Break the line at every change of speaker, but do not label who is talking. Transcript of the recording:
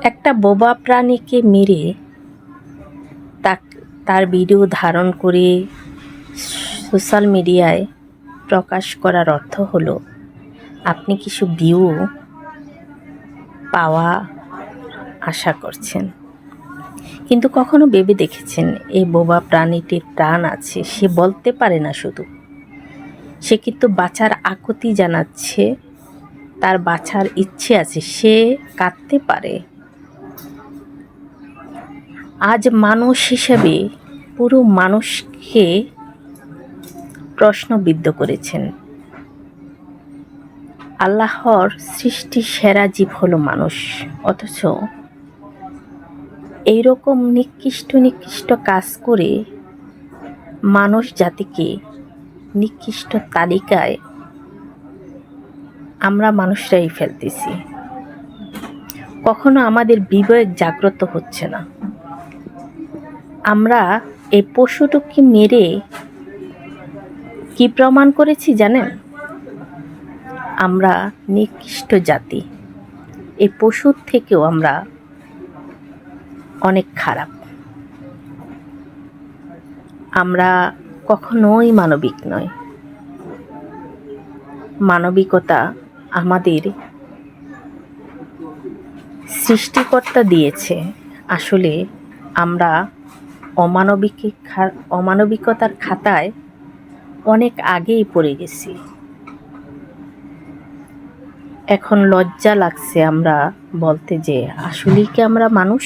একটা বোবা প্রাণীকে মেরে তার ভিডিও ধারণ করে সোশ্যাল মিডিয়ায় প্রকাশ করার অর্থ হলো আপনি কিছু ভিউ পাওয়া আশা করছেন। কিন্তু কখনো ভেবে দেখেছেন এই বোবা প্রাণীটির প্রাণ আছে, সে বলতে পারে না, শুধু সে কিন্তু বাঁচার আকুতি জানাচ্ছে, তার বাঁচার ইচ্ছে আছে, সে কাঁদতে পারে। আজ মানুষ হিসেবে পুরো মানুষকে প্রশ্নবিদ্ধ করেছেন। আল্লাহর সৃষ্টি সেরা জীব হলো মানুষ, অথচ এইরকম নিকৃষ্ট কাজ করে মানুষ জাতিকে নিকৃষ্ট তালিকায় আমরা মানুষরাই ফেলতেছি। কখনো আমাদের বিবেক জাগ্রত হচ্ছে না। আমরা এই পশুটিকে মেরে কি প্রমাণ করেছি জানেন? আমরা নিকৃষ্ট জাতি। এই পশুর থেকেও আমরা অনেক খারাপ। আমরা কখনোই মানবিক নয়। মানবিকতা আমাদের সৃষ্টিকর্তা দিয়েছে, আসলে আমরা অমানবিকতার খাতায় অনেক আগেই পড়ে গেছি। এখন লজ্জা লাগছে আমরা বলতে যে আসলেই কি আমরা মানুষ?